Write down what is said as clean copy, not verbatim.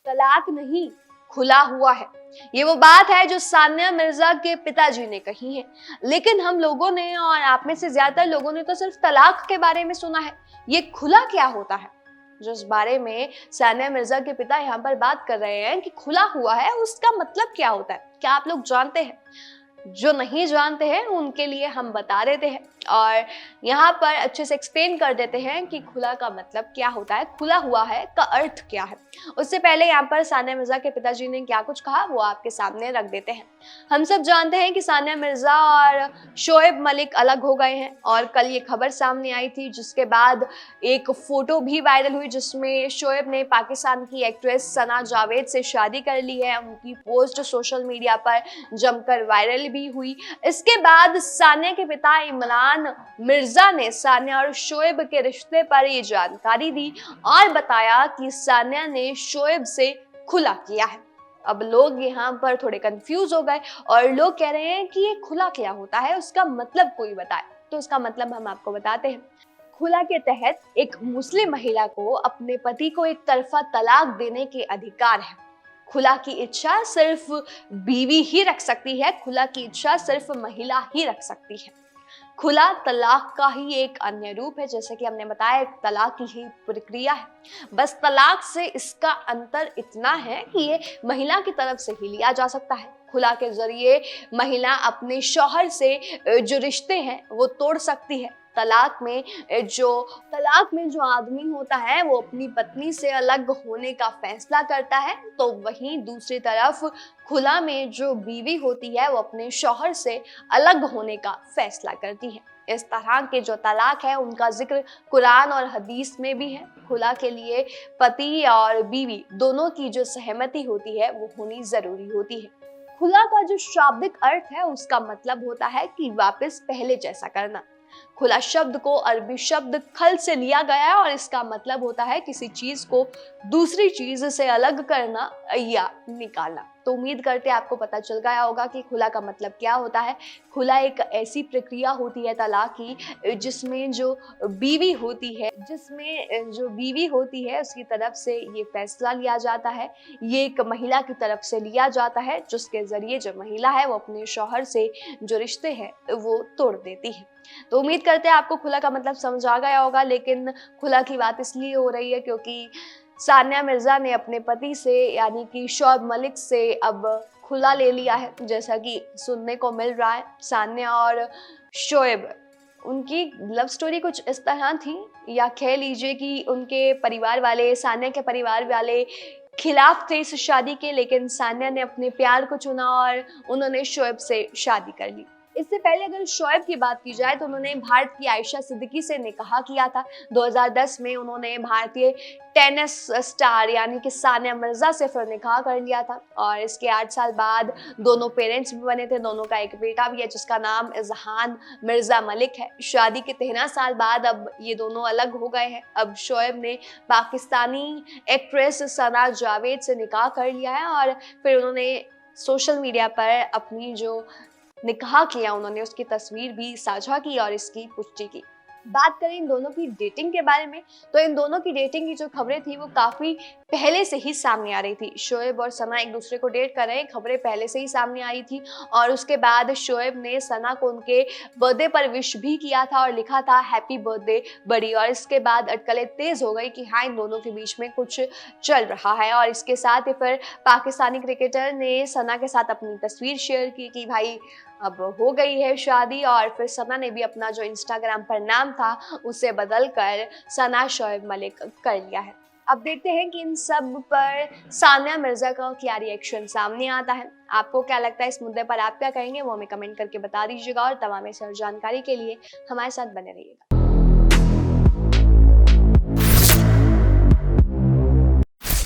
तलाक नहीं, खुला हुआ है। ये वो बात है जो सानिया मिर्जा के पिताजी ने कही है, लेकिन हम लोगों ने और आप में से ज्यादातर लोगों ने तो सिर्फ तलाक के बारे में सुना है। ये खुला क्या होता है, जिस बारे में सानिया मिर्जा के पिता यहाँ पर बात कर रहे हैं कि खुला हुआ है, उसका मतलब क्या होता है, क्या आप लोग जानते हैं? जो नहीं जानते हैं उनके लिए हम बता देते हैं और यहाँ पर अच्छे से एक्सप्लेन कर देते हैं कि खुला का मतलब क्या होता है, खुला हुआ है का अर्थ क्या है। उससे पहले यहाँ पर सानिया मिर्जा के पिताजी ने क्या कुछ कहा वो आपके सामने रख देते हैं। हम सब जानते हैं कि सानिया मिर्जा और शोएब मलिक अलग हो गए हैं और कल ये खबर सामने आई थी, जिसके बाद एक फोटो भी वायरल हुई जिसमें शोएब ने पाकिस्तान की एक्ट्रेस सना जावेद से शादी कर ली है। उनकी पोस्ट सोशल मीडिया पर जमकर वायरल भी हुई। इसके बाद सानिया के पिता इमरान मिर्जा ने सानिया और शोएब के रिश्ते पर ये जानकारी दी और बताया कि सानिया ने शोएब से खुला किया है। अब लोग यहाँ पर थोड़े कंफ्यूज हो गए और लोग कह रहे हैं कि ये खुला क्या होता है, उसका मतलब कोई बताए। तो उसका मतलब हम आपको बताते हैं। खुला के तहत एक मुस्लिम महिला को अपने पति को एक तरफा तलाक देने के अधिकार है। खुला की इच्छा सिर्फ बीवी ही रख सकती है, खुला की इच्छा सिर्फ महिला ही रख सकती है। खुला तलाक का ही एक अन्य रूप है, जैसे कि हमने बताया तलाक की ही प्रक्रिया है। बस तलाक से इसका अंतर इतना है कि ये महिला की तरफ से ही लिया जा सकता है। खुला के जरिए महिला अपने शौहर से जो रिश्ते हैं वो तोड़ सकती है। तलाक में जो आदमी होता है वो अपनी पत्नी से अलग होने का फैसला करता है, तो वहीं दूसरी तरफ खुला में जो बीवी होती है वो अपने शौहर से अलग होने का फैसला करती है। इस तरह के जो तलाक है उनका जिक्र कुरान और हदीस में भी है। खुला के लिए पति और बीवी दोनों की जो सहमति होती है वो होनी जरूरी होती है। खुला का जो शाब्दिक अर्थ है उसका मतलब होता है कि वापस पहले जैसा करना। खुला शब्द को अरबी शब्द खल से लिया गया है और इसका मतलब होता है किसी चीज को दूसरी चीज से अलग करना या निकालना। तो उम्मीद करते हैं आपको पता चल गया होगा कि खुला का मतलब क्या होता है। खुला एक ऐसी प्रक्रिया होती है तलाक की जिसमें जो बीवी होती है उसकी तरफ से ये फैसला लिया जाता है। ये एक महिला की तरफ से लिया जाता है जिसके जरिए जो महिला है वो अपने शौहर से जो रिश्ते हैं वो तोड़ देती है। तो उम्मीद करते हैं आपको खुला का मतलब समझ आ गया होगा, लेकिन खुला की बात इसलिए हो रही है क्योंकि सानिया मिर्जा ने अपने पति से यानी कि शोएब मलिक से अब खुला ले लिया है, जैसा कि सुनने को मिल रहा है। सानिया और शोएब उनकी लव स्टोरी कुछ इस तरह थी, या कह लीजिए कि उनके परिवार वाले, सानिया के परिवार वाले खिलाफ थे इस शादी के, लेकिन सानिया ने अपने प्यार को चुना और उन्होंने शोएब से शादी कर ली। इससे पहले अगर शोएब की बात की जाए तो उन्होंने भारत की आयशा सिद्दीकी से निकाह किया था। 2010 में उन्होंने भारतीय टेनिस स्टार यानी कि सानिया मिर्जा से फिर निकाह कर लिया था और इसके 8 साल बाद दोनों पेरेंट्स भी बने थे। दोनों का एक बेटा भी है जिसका नाम इजहान मिर्जा मलिक है। शादी के 13 साल बाद अब ये दोनों अलग हो गए हैं। अब शोएब ने पाकिस्तानी एक्ट्रेस सना जावेद से निकाह कर लिया है और फिर उन्होंने सोशल मीडिया पर अपनी जो निकाह किया उन्होंने उसकी तस्वीर भी साझा की और इसकी पुष्टि की। बात करें इन दोनों की डेटिंग के बारे में तो इन दोनों की डेटिंग की जो खबरें थी वो काफी पहले से ही सामने आ रही थी। शोएब और सना एक दूसरे को डेट कर रहे हैं, खबरें पहले से ही सामने आई थी और उसके बाद शोएब ने सना को उनके बर्थडे पर विश भी किया था और लिखा था हैप्पी बर्थडे बड़ी। और इसके बाद अटकलें तेज हो गई कि हाँ इन दोनों के बीच में कुछ चल रहा है और इसके साथ ही फिर पाकिस्तानी क्रिकेटर ने सना के साथ अपनी तस्वीर शेयर की कि भाई अब हो गई है शादी। और फिर सना ने भी अपना जो इंस्टाग्राम पर नाम था उसे बदलकर सना शोएब मलिक कर लिया है। अब देखते हैं कि इन सब पर सानिया मिर्जा का क्या रिएक्शन सामने आता है। आपको क्या लगता है इस मुद्दे पर, आप क्या कहेंगे वो हमें कमेंट करके बता दीजिएगा और तमाम ऐसी जानकारी के लिए हमारे साथ बने रहिएगा।